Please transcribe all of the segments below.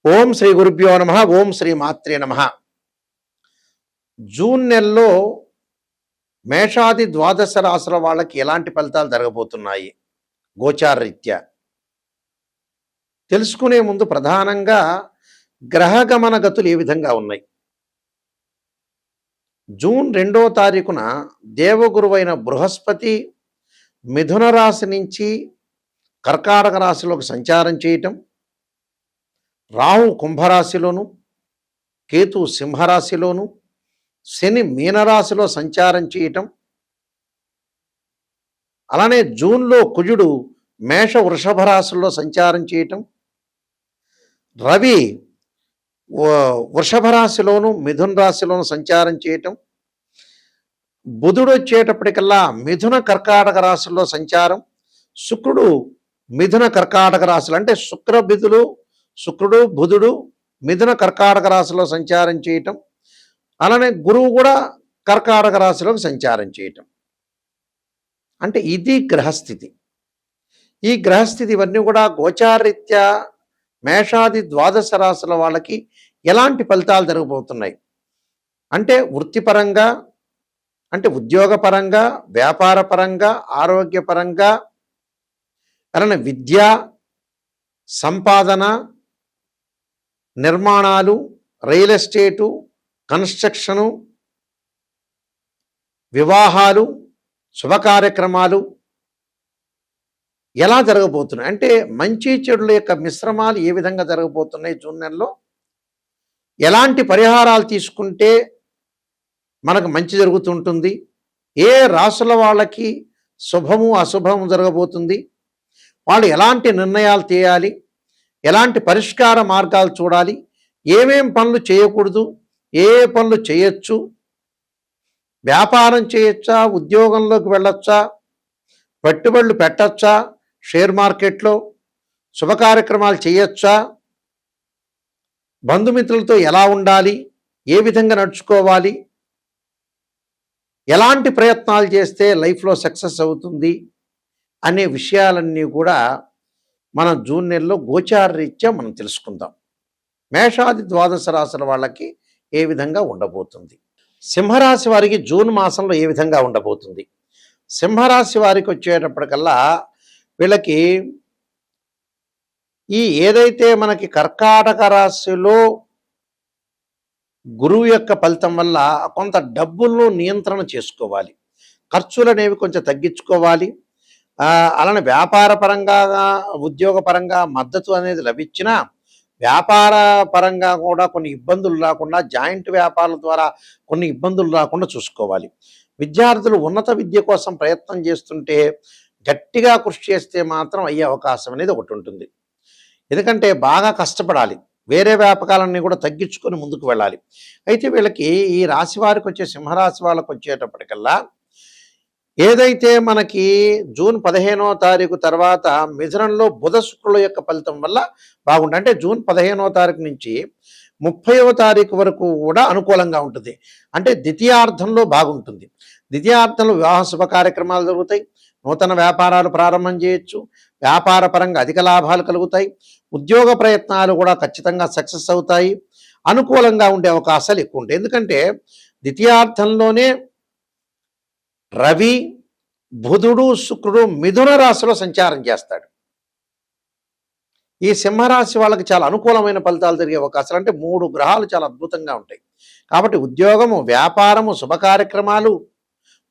ఓం శ్రీ గురుభ్యో నమ. ఓం శ్రీ మాత్రే నమ. జూన్ నెలలో మేషాది ద్వాదశ రాశుల వాళ్ళకి ఎలాంటి ఫలితాలు జరగబోతున్నాయి గోచార రీత్యా తెలుసుకునే ముందు ప్రధానంగా గ్రహగమన గతులు ఏ విధంగా ఉన్నాయి. జూన్ 2వ తారీఖున దేవగురువైన బృహస్పతి మిథున రాశి నుంచి కర్కాటక రాశిలోకి సంచారం చేయటం, రాహు కుంభరాశిలోను, కేతు సింహరాశిలోను, శని మీనరాశిలో సంచారం చేయటం, అలానే జూన్లో కుజుడు మేష వృషభ రాశుల్లో సంచారం చేయటం, రవి వృషభ రాశిలోను మిథున రాశిలోను సంచారం చేయటం, బుధుడు వచ్చేటప్పటికల్లా మిథున కర్కాటక రాశుల్లో సంచారం, శుక్రుడు మిథున కర్కాటక రాశులు అంటే శుక్రుడు బుధుడు మిథున కర్కాటక రాశిలో సంచారం చేయటం, అలానే గురువు కూడా కర్కాటక రాశిలోకి సంచారం చేయటం. అంటే ఇది గ్రహస్థితి. ఈ గ్రహస్థితి ఇవన్నీ కూడా గోచారరీత్యా మేషాది ద్వాదశ రాశుల వాళ్ళకి ఎలాంటి ఫలితాలు జరగబోతున్నాయి అంటే వృత్తిపరంగా, అంటే ఉద్యోగపరంగా, వ్యాపారపరంగా, ఆరోగ్యపరంగా, అలానే విద్య, సంపాదన, నిర్మాణాలు, రియల్ ఎస్టేటు, కన్స్ట్రక్షను, వివాహాలు, శుభ కార్యక్రమాలు ఎలా జరగబోతున్నాయి అంటే మంచి చెడుల యొక్క మిశ్రమాలు ఏ విధంగా జరగబోతున్నాయి జూన్ నెలలో, ఎలాంటి పరిహారాలు తీసుకుంటే మనకు మంచి జరుగుతుంటుంది, ఏ రాశుల వాళ్ళకి శుభము అశుభము జరగబోతుంది, వాళ్ళు ఎలాంటి నిర్ణయాలు చేయాలి, ఎలాంటి పరిష్కార మార్గాలు చూడాలి, ఏమేం పనులు చేయకూడదు, ఏ పనులు చేయొచ్చు, వ్యాపారం చేయొచ్చా, ఉద్యోగంలోకి వెళ్ళొచ్చా, పెట్టుబడులు పెట్టచ్చా, షేర్ మార్కెట్లో శుభ కార్యక్రమాలు చేయొచ్చా, బంధుమిత్రులతో ఎలా ఉండాలి, ఏ విధంగా నడుచుకోవాలి, ఎలాంటి ప్రయత్నాలు చేస్తే లైఫ్లో సక్సెస్ అవుతుంది అనే విషయాలన్నీ కూడా మనం జూన్ నెలలో గోచార రీత్యా మనం తెలుసుకుందాం. మేషాది ద్వాదశ రాశుల వాళ్ళకి ఏ విధంగా ఉండబోతుంది, సింహరాశి వారికి జూన్ మాసంలో ఏ విధంగా ఉండబోతుంది. సింహరాశి వారికి వచ్చేటప్పటికల్లా వీళ్ళకి ఈ ఏదైతే మనకి కర్కాటక రాశిలో గురువు యొక్క ఫలితం వల్ల కొంత డబ్బులను నియంత్రణ చేసుకోవాలి, ఖర్చులు అనేవి కొంచెం తగ్గించుకోవాలి, అలానే వ్యాపార పరంగా ఉద్యోగ పరంగా మద్దతు అనేది లభించినా వ్యాపార పరంగా కూడా కొన్ని ఇబ్బందులు రాకుండా, జాయింట్ వ్యాపారాల ద్వారా కొన్ని ఇబ్బందులు రాకుండా చూసుకోవాలి. విద్యార్థులు ఉన్నత విద్య కోసం ప్రయత్నం చేస్తుంటే గట్టిగా కృషి చేస్తే మాత్రం అయ్యే అవకాశం అనేది ఒకటి ఉంటుంది. ఎందుకంటే బాగా కష్టపడాలి, వేరే వ్యాపకాలన్నీ కూడా తగ్గించుకొని ముందుకు వెళ్ళాలి. అయితే వీళ్ళకి ఈ రాశి వారికి వచ్చే సింహరాశి వాళ్ళకి వచ్చేటప్పటికల్లా ఏదైతే మనకి జూన్ 15వ తారీఖు తర్వాత మిథునంలో బుధ శుక్రుల యొక్క ఫలితం వల్ల బాగుంటుంది. అంటే జూన్ 15వ తారీఖు నుంచి 30వ తారీఖు వరకు కూడా అనుకూలంగా ఉంటుంది. అంటే ద్వితీయార్థంలో బాగుంటుంది. ద్వితీయార్థంలో వివాహ శుభ కార్యక్రమాలు జరుగుతాయి, నూతన వ్యాపారాలు ప్రారంభం చేయొచ్చు, వ్యాపార పరంగా అధిక లాభాలు కలుగుతాయి, ఉద్యోగ ప్రయత్నాలు కూడా ఖచ్చితంగా సక్సెస్ అవుతాయి, అనుకూలంగా ఉండే అవకాశాలు ఎక్కువ ఉంటాయి. ఎందుకంటే ద్వితీయార్థంలోనే రవి బుధుడు శుక్రుడు మిథున రాశిలో సంచారం చేస్తాడు. ఈ సింహరాశి వాళ్ళకి చాలా అనుకూలమైన ఫలితాలు జరిగే అవకాశాలు, అంటే 3 గ్రహాలు చాలా అద్భుతంగా ఉంటాయి. కాబట్టి ఉద్యోగము, వ్యాపారము, శుభ కార్యక్రమాలు,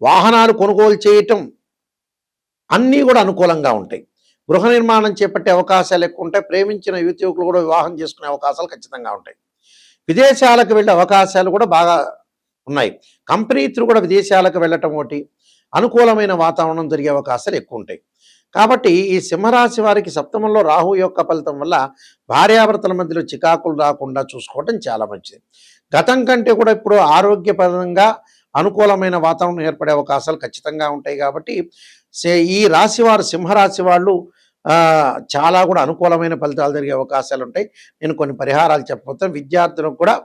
వాహనాలు కొనుగోలు చేయటం అన్నీ కూడా అనుకూలంగా ఉంటాయి. గృహ నిర్మాణం చేపట్టే అవకాశాలు ఎక్కువ ఉంటాయి. ప్రేమించిన యువకులు కూడా వివాహం చేసుకునే అవకాశాలు ఖచ్చితంగా ఉంటాయి. విదేశాలకు వెళ్ళే అవకాశాలు కూడా బాగా ఉన్నాయి. కంపెనీ త్రూ కూడా విదేశాలకు వెళ్ళటం ఒకటి, అనుకూలమైన వాతావరణం జరిగే అవకాశాలు ఎక్కువ ఉంటాయి. కాబట్టి ఈ సింహరాశి వారికి సప్తమంలో రాహు యొక్క ఫలితం వల్ల భార్యాభర్తల మధ్యలో చికాకులు రాకుండా చూసుకోవటం చాలా మంచిది. గతం కంటే కూడా ఇప్పుడు ఆరోగ్యపరంగా అనుకూలమైన వాతావరణం ఏర్పడే అవకాశాలు ఖచ్చితంగా ఉంటాయి. కాబట్టి ఈ రాశివారు సింహరాశి వాళ్ళు చాలా కూడా అనుకూలమైన ఫలితాలు జరిగే అవకాశాలు ఉంటాయి. నేను కొన్ని పరిహారాలు చెప్పబోతాను. విద్యార్థులకు కూడా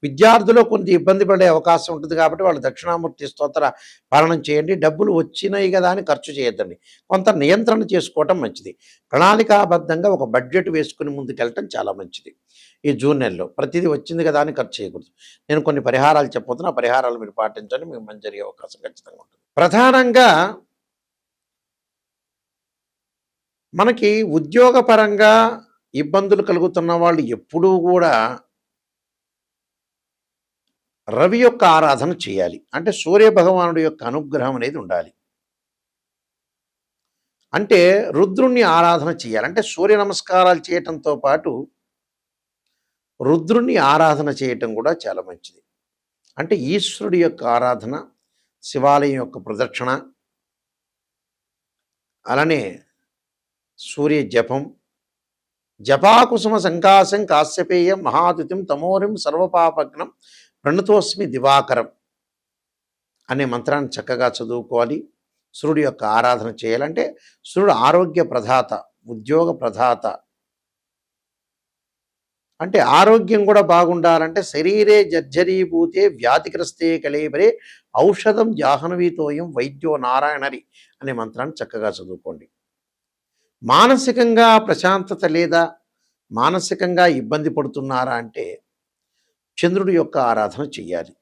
విద్యార్థులు కొంత ఇబ్బంది పడే అవకాశం ఉంటుంది కాబట్టి వాళ్ళు దక్షిణామూర్తి స్తోత్ర పాలన చేయండి. డబ్బులు వచ్చినాయి కదా అని ఖర్చు చేయొద్దండి. కొంత నియంత్రణ చేసుకోవటం మంచిది. ప్రణాళికాబద్ధంగా ఒక బడ్జెట్ వేసుకుని ముందుకెళ్ళటం చాలా మంచిది. ఈ జూన్ నెలలో ప్రతిదీ వచ్చింది కదా అని ఖర్చు చేయకూడదు. నేను కొన్ని పరిహారాలు చెప్పబోతున్నా. ఆ పరిహారాలు మీరు పాటించండి. మీకు మంచి జరిగే అవకాశం ఖచ్చితంగా ఉంటుంది. ప్రధానంగా మనకి ఉద్యోగపరంగా ఇబ్బందులు కలుగుతున్న వాళ్ళు ఎప్పుడూ కూడా రవి యొక్క ఆరాధన చేయాలి. అంటే సూర్య భగవానుడి యొక్క అనుగ్రహం అనేది ఉండాలి. అంటే రుద్రుణ్ణి ఆరాధన చేయాలి. అంటే సూర్య నమస్కారాలు చేయటంతో పాటు రుద్రుణ్ణి ఆరాధన చేయటం కూడా చాలా మంచిది. అంటే ఈశ్వరుడి యొక్క ఆరాధన, శివాలయం యొక్క ప్రదక్షిణ, అలానే సూర్య జపం, జపాకుసుమ సంకాశం కాశ్యపేయం మహాదితిం తమోరిం సర్వపాపగ్నం ప్రణతోస్మి దివాకరం అనే మంత్రాన్ని చక్కగా చదువుకోవాలి. సూర్యుడి యొక్క ఆరాధన చేయాలంటే సూర్యుడు ఆరోగ్య ప్రదాత, ఉద్యోగ ప్రదాత. అంటే ఆరోగ్యం కూడా బాగుండాలంటే శరీరే జర్జరీభూతే వ్యాధిగ్రస్తే కళేబరే ఔషధం జాహ్నవీతోయం వైద్యో నారాయణరి అనే మంత్రాన్ని చక్కగా చదువుకోండి. మానసికంగా ప్రశాంతత లేదా మానసికంగా ఇబ్బంది పడుతున్నారా అంటే చంద్రుడి యొక్క ఆరాధన చెయ్యాలి.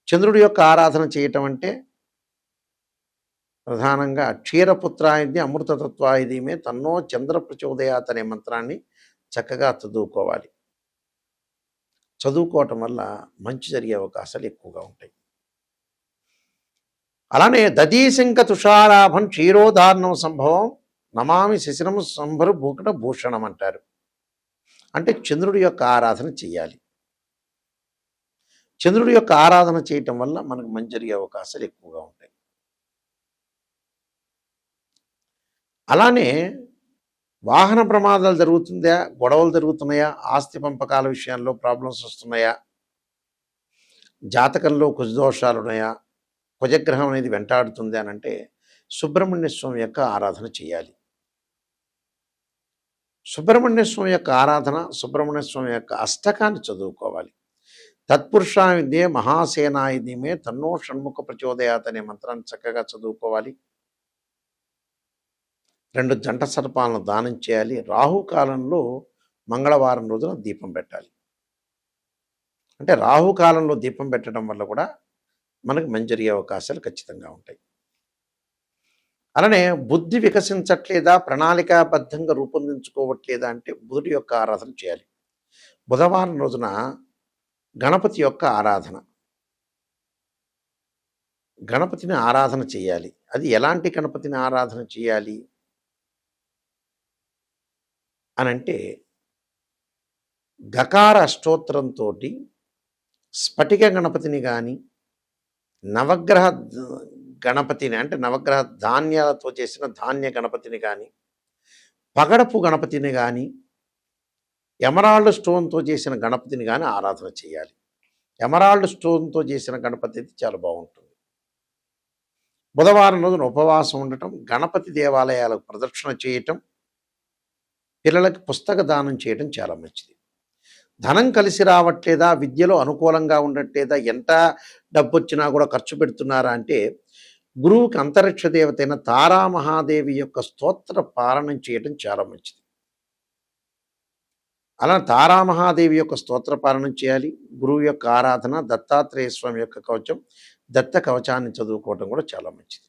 చంద్రుడి యొక్క ఆరాధన చేయటం అంటే ప్రధానంగా క్షీరపుత్రాయుధి అమృతతత్వాయుధిమే తన్నో చంద్ర ప్రచోదయాత్ అనే మంత్రాన్ని చక్కగా చదువుకోవాలి. చదువుకోవటం వల్ల మంచి జరిగే అవకాశాలు ఎక్కువగా ఉంటాయి. అలానే దదీశంక తుషారాభం క్షీరోదారణం సంభవం నమామి శిశిరం సంభరు భూకట భూషణం అంటారు. అంటే చంద్రుడి యొక్క ఆరాధన చేయాలి. చంద్రుడి యొక్క ఆరాధన చేయటం వల్ల మనకు మంచి జరిగే అవకాశాలు ఎక్కువగా ఉంటాయి. అలానే వాహన ప్రమాదాలు జరుగుతుందా, గొడవలు జరుగుతున్నాయా, ఆస్తి పంపకాల విషయాల్లో ప్రాబ్లమ్స్ వస్తున్నాయా, జాతకంలో కుజదోషాలు ఉన్నాయా, కుజగ్రహం అనేది వెంటాడుతుంది అని అంటే సుబ్రహ్మణ్య స్వామి యొక్క ఆరాధన చేయాలి. సుబ్రహ్మణ్య స్వామి యొక్క ఆరాధన, సుబ్రహ్మణ్య స్వామి యొక్క అష్టకాన్ని చదువుకోవాలి. తత్పురుషా విద్యే మహాసేనాయుధిమే తన్నో షణ్ముఖ ప్రచోదయాత్ అనే మంత్రాన్ని చక్కగా చదువుకోవాలి. 2 జంట సర్పాలను దానం చేయాలి. రాహుకాలంలో మంగళవారం రోజున దీపం పెట్టాలి. అంటే రాహుకాలంలో దీపం పెట్టడం వల్ల కూడా మనకు మంచి జరిగే అవకాశాలు ఖచ్చితంగా ఉంటాయి. అలానే బుద్ధి వికసించట్లేదా, ప్రణాళికాబద్ధంగా రూపొందించుకోవట్లేదా అంటే బుధుడి యొక్క ఆరాధన చేయాలి. బుధవారం రోజున గణపతి యొక్క ఆరాధన, గణపతిని ఆరాధన చేయాలి. అది ఎలాంటి గణపతిని ఆరాధన చేయాలి అనంటే గకార అష్టోత్తరంతో స్ఫటిక గణపతిని కానీ, నవగ్రహ గణపతిని అంటే నవగ్రహ ధాన్యాలతో చేసిన ధాన్య గణపతిని కానీ, పగడపు గణపతిని కానీ, ఎమరాల్డ్ స్టోన్తో చేసిన గణపతిని కానీ ఆరాధన చేయాలి. ఎమరాల్డ్ స్టోన్తో చేసిన గణపతి అయితే చాలా బాగుంటుంది. బుధవారం రోజున ఉపవాసం ఉండటం, గణపతి దేవాలయాలకు ప్రదక్షిణ చేయటం, పిల్లలకి పుస్తక దానం చేయడం చాలా మంచిది. ధనం కలిసి రావట్లేదా, విద్యలో అనుకూలంగా ఉండట్లేదా, ఎంత డబ్బు వచ్చినా కూడా ఖర్చు పెడుతున్నారా అంటే గురువుకి అంతరిక్ష దేవత అయిన తారామహాదేవి యొక్క స్తోత్ర పాలనం చేయడం చాలా మంచిది. అలా తారామహాదేవి యొక్క స్తోత్ర పాలనం చేయాలి. గురువు యొక్క ఆరాధన, దత్తాత్రేయ స్వామి యొక్క కవచం, దత్త కవచాన్ని చదువుకోవటం కూడా చాలా మంచిది.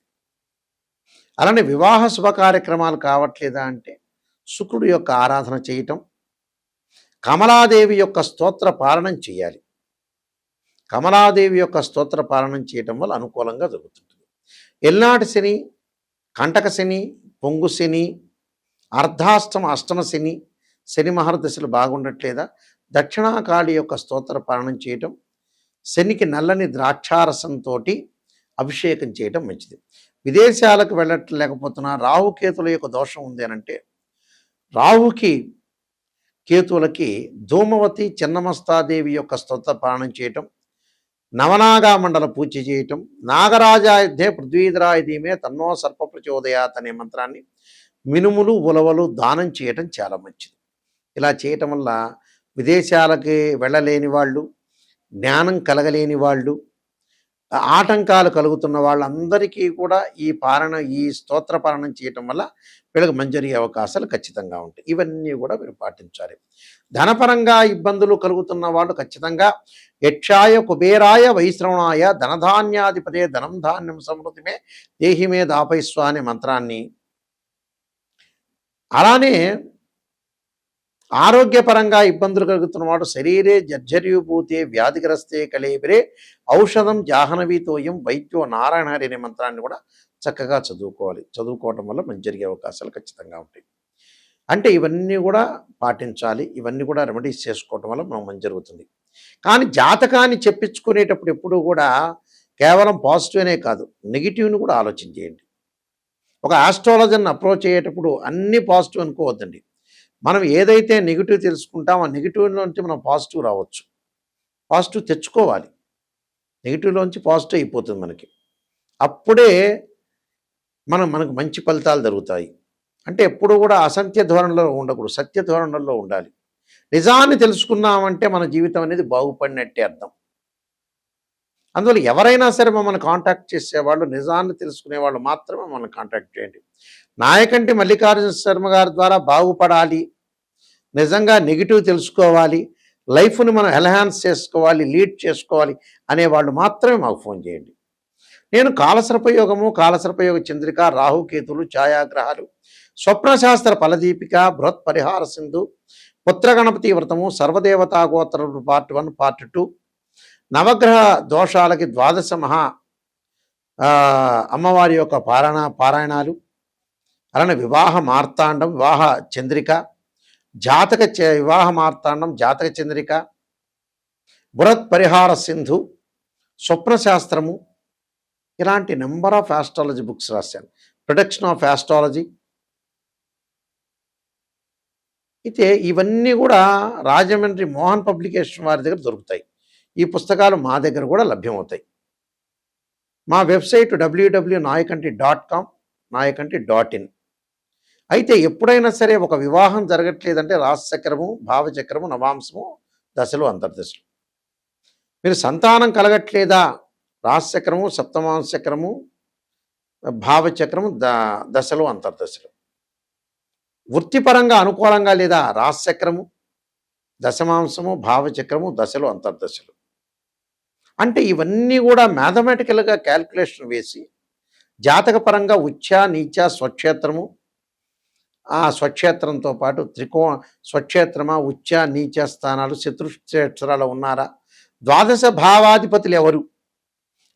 అలానే వివాహ శుభ కార్యక్రమాలు కావట్లేదా అంటే శుక్రుడు యొక్క ఆరాధన చేయటం, కమలాదేవి యొక్క స్తోత్ర పాలనం చేయాలి. కమలాదేవి యొక్క స్తోత్ర పాలనం చేయటం వల్ల అనుకూలంగా జరుగుతుంటుంది. ఎల్నాటి శని, కంటక శని, పొంగు శని, అర్ధాష్టమ అష్టమ శని, శని మహర్దశలు బాగుండట్లేదా, దక్షిణాకాళి యొక్క స్తోత్ర పాలనం చేయటం, శనికి నల్లని ద్రాక్షారసంతో అభిషేకం చేయటం మంచిది. విదేశాలకు వెళ్ళట్లేకపోతున్నా, రాహుకేతుల యొక్క దోషం ఉంది అనంటే రాహుకి కేతువులకి ధూమవతి చిన్నమస్తాదేవి యొక్క స్తోత్ర పాలనం చేయటం, నవనాగా మండల పూజ చేయటం, నాగరాజాయుధే పృథ్వీధరాయుధీమే తన్నో సర్ప ప్రచోదయాత్ అనే మంత్రాన్ని మినుములు ఉలవలు దానం చేయటం చాలా మంచిది. ఇలా చేయటం వల్ల విదేశాలకి వెళ్ళలేని వాళ్ళు, జ్ఞానం కలగలేని వాళ్ళు, ఆటంకాలు కలుగుతున్న వాళ్ళందరికీ కూడా ఈ స్తోత్ర పారణం చేయటం వల్ల వీళ్ళకి మంచి జరిగే అవకాశాలు ఖచ్చితంగా ఉంటాయి. ఇవన్నీ కూడా మీరు పాటించాలి. ధనపరంగా ఇబ్బందులు కలుగుతున్న వాళ్ళు ఖచ్చితంగా యక్షాయ కుబేరాయ వైశ్రవణాయ ధనధాన్యాధిపతే ధనం ధాన్యం సమృద్ధిమే దేహిమే దాపైస్వ అనే మంత్రాన్ని, అలానే ఆరోగ్యపరంగా ఇబ్బందులు కలుగుతున్న వాడు శరీరే జర్జర్యుభూతే వ్యాధిగ్రస్తే కళేబిరే ఔషధం జాహ్నవీతోయం వైద్యో నారాయణ హరి అనే మంత్రాన్ని కూడా చక్కగా చదువుకోవాలి. చదువుకోవటం వల్ల మంచి జరిగే అవకాశాలు ఖచ్చితంగా ఉంటాయి. అంటే ఇవన్నీ కూడా పాటించాలి. ఇవన్నీ కూడా రెమెడీస్ చేసుకోవటం వల్ల మనం మంచి జరుగుతుంది. కానీ జాతకాన్ని చెప్పించుకునేటప్పుడు ఎప్పుడూ కూడా కేవలం పాజిటివ్నే కాదు, నెగిటివ్ని కూడా ఆలోచన చేయండి. ఒక ఆస్ట్రాలజర్ని అప్రోచ్ అయ్యేటప్పుడు అన్నీ పాజిటివ్ అనుకోవద్దండి. మనం ఏదైతే నెగిటివ్ తెలుసుకుంటామో ఆ నెగిటివ్లోంచి మనం పాజిటివ్ రావచ్చు. పాజిటివ్ తెచ్చుకోవాలి. నెగిటివ్లోంచి పాజిటివ్ అయిపోతుంది మనకి. అప్పుడే మనకు మంచి ఫలితాలు జరుగుతాయి. అంటే ఎప్పుడు కూడా అసత్య ధోరణిలో ఉండకూడదు, సత్య ధోరణిలో ఉండాలి. నిజాన్ని తెలుసుకున్నామంటే మన జీవితం అనేది బాగుపడినట్టే అర్థం. అందువల్ల ఎవరైనా సరే మమ్మల్ని కాంటాక్ట్ చేసేవాళ్ళు, నిజాన్ని తెలుసుకునేవాళ్ళు మాత్రమే మమ్మల్ని కాంటాక్ట్ చేయండి. నాయకంటి మల్లికార్జున శర్మ గారి ద్వారా బాగుపడాలి, నిజంగా నెగిటివ్ తెలుసుకోవాలి, లైఫ్ని మనం ఎన్హాన్స్ చేసుకోవాలి, లీడ్ చేసుకోవాలి అనేవాళ్ళు మాత్రమే మాకు ఫోన్ చేయండి. నేను కాలసర్పయోగము, కాలసర్పయోగ చంద్రిక, రాహుకేతులు, ఛాయాగ్రహాలు, స్వప్నశాస్త్ర ఫలదీపిక, బృహత్ పరిహార సింధు, పుత్రగణపతి వ్రతము, సర్వదేవతా గోత్రములు పార్ట్ 1 పార్ట్ 2, నవగ్రహ దోషాలకి 12 మహా అమ్మవారి యొక్క పారాయణాలు, అలానే వివాహ మార్తాండం, వివాహ చంద్రిక, వివాహ మార్తాండం, జాతక చంద్రిక, బృహత్ పరిహార సింధు, స్వప్నశాస్త్రము, ఇలాంటి నెంబర్ ఆఫ్ ఆస్ట్రాలజీ బుక్స్ రాశాను. Protection of astrology. అయితే ఇవన్నీ కూడా రాజమండ్రి మోహన్ పబ్లికేషన్ వారి దగ్గర దొరుకుతాయి. ఈ పుస్తకాలు మా దగ్గర కూడా లభ్యమవుతాయి. మా వెబ్సైట్ www.nayakanti.com, nayakanti.in. అయితే ఎప్పుడైనా సరే ఒక వివాహం జరగట్లేదంటే రాశిచక్రము, భావచక్రము, నవాంశము, దశలు, అంతర్దశలు. మీరు సంతానం కలగట్లేదా? రాశిచక్రము, సప్తమాంశ చక్రము, భావచక్రము, దశలు, అంతర్దశలు. వృత్తిపరంగా అనుకూలంగా లేదా? రాశిచక్రము, దశమాంశము, భావచక్రము, దశలు, అంతర్దశలు. అంటే ఇవన్నీ కూడా మ్యాథమెటికల్గా క్యాల్కులేషన్ వేసి జాతకపరంగా ఉచ్చ, నీచ, స్వక్షేత్రము, ఆ స్వక్షేత్రంతో పాటు స్వక్షేత్రమా, ఉచ్చ, నీచ స్థానాలు, శత్రుక్షేత్రాలు ఉన్నారా, ద్వాదశ భావాధిపతులు ఎవరు,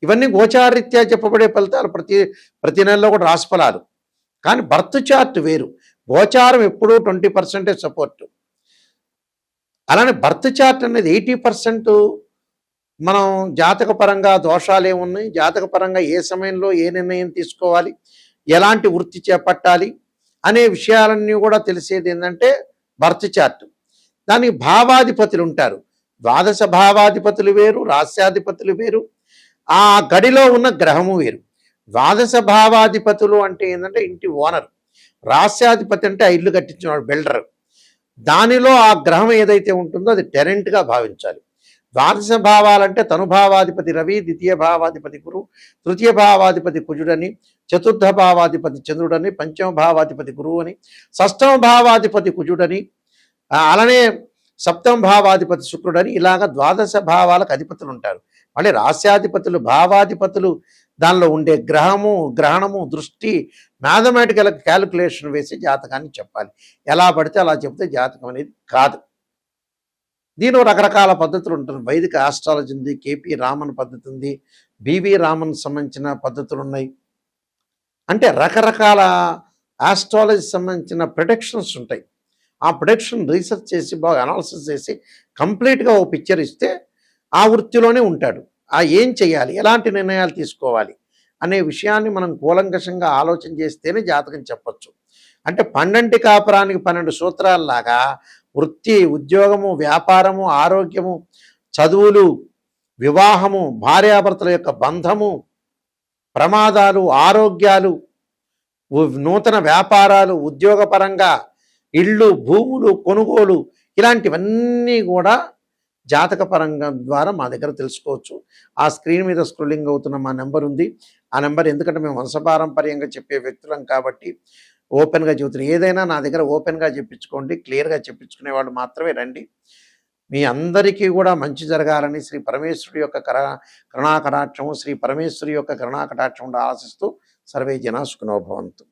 ఇవన్నీ గోచారీత్యా చెప్పబడే ఫలితాలు. ప్రతి నెలలో కూడా రాశిఫలాలు. కానీ బర్త్ చార్ట్ వేరు. గోచారం ఎప్పుడూ 20% సపోర్టు. అలానే బర్త్ చార్ట్ అనేది 80% మనం జాతకపరంగా దోషాలు ఏమున్నాయి, జాతకపరంగా ఏ సమయంలో ఏ నిర్ణయం తీసుకోవాలి, ఎలాంటి వృత్తి చేపట్టాలి అనే విషయాలన్నీ కూడా తెలిసేది ఏంటంటే బర్త్ చార్ట్. దానికి భావాధిపతులు ఉంటారు. ద్వాదశ భావాధిపతులు వేరు, రాస్యాధిపతులు వేరు, ఆ గడిలో ఉన్న గ్రహము వేరు. ద్వాదశ భావాధిపతులు అంటే ఏంటంటే ఇంటి ఓనర్, రాస్యాధిపతి అంటే ఆ ఇల్లు కట్టించిన బిల్డర్. దానిలో ఆ గ్రహం ఏదైతే ఉంటుందో అది టెరెంట్గా భావించాలి. ద్వాదశ భావాలంటే తనుభావాధిపతి రవి, ద్వితీయ భావాధిపతి గురు, తృతీయ భావాధిపతి కుజుడని, చతుర్థ భావాధిపతి చంద్రుడని, పంచమ భావాధిపతి గురువు అని, షష్టమ భావాధిపతి కుజుడని, అలానే సప్తమ భావాధిపతి శుక్రుడని, ఇలాగ ద్వాదశ భావాలకు అధిపతులు ఉంటారు. మళ్ళీ రాస్యాధిపతులు, భావాధిపతులు, దానిలో ఉండే గ్రహణము, దృష్టి, మ్యాథమెటికల్ క్యాలిక్యులేషన్ వేసి జాతకాన్ని చెప్పాలి. ఎలా పడితే అలా చెప్తే జాతకం అనేది కాదు. దీనిలో రకరకాల పద్ధతులు ఉంటుంది. వైదిక ఆస్ట్రాలజీ ఉంది, కేపీ రామన్ పద్ధతి ఉంది, బివి రామన్ సంబంధించిన పద్ధతులు ఉన్నాయి. అంటే రకరకాల ఆస్ట్రాలజీ సంబంధించిన ప్రొడక్షన్స్ ఉంటాయి. ఆ ప్రొడక్షన్ రీసెర్చ్ చేసి బాగా అనాలిసిస్ చేసి కంప్లీట్గా ఓ పిక్చర్ ఇస్తే ఆ వృత్తిలోనే ఉంటాడు. ఏం చేయాలి, ఎలాంటి నిర్ణయాలు తీసుకోవాలి అనే విషయాన్ని మనం కూలంకషంగా ఆలోచన చేస్తేనే జాతకం చెప్పచ్చు. అంటే 12 కాపురానికి 12 సూత్రాలలాగా వృత్తి, ఉద్యోగము, వ్యాపారము, ఆరోగ్యము, చదువులు, వివాహము, భార్యాభర్తల యొక్క బంధము, ప్రమాదాలు, ఆరోగ్యాలు, నూతన వ్యాపారాలు, ఉద్యోగపరంగా ఇళ్ళు, భూములు, కొనుగోలు, ఇలాంటివన్నీ కూడా జాతక పరంగా ద్వారా మా దగ్గర తెలుసుకోవచ్చు. ఆ స్క్రీన్ మీద స్క్రోలింగ్ అవుతున్న మా నెంబర్ ఉంది. ఆ నెంబర్, ఎందుకంటే మేము వంశపారంపర్యంగా చెప్పే వ్యక్తులం కాబట్టి ఓపెన్‌గా చెబుతున్నాం. ఏదైనా నా దగ్గర ఓపెన్‌గా చెప్పించుకోండి. క్లియర్‌గా చెప్పించుకునే వాళ్ళు మాత్రమే రండి. మీ అందరికీ కూడా మంచి జరగాలని శ్రీ పరమేశ్వరుడి యొక్క కరుణాకటాక్షము, శ్రీ పరమేశ్వరి యొక్క కరుణాకటాక్షం ఆశిస్తూ సర్వే జనా సుఖినో భవంతు.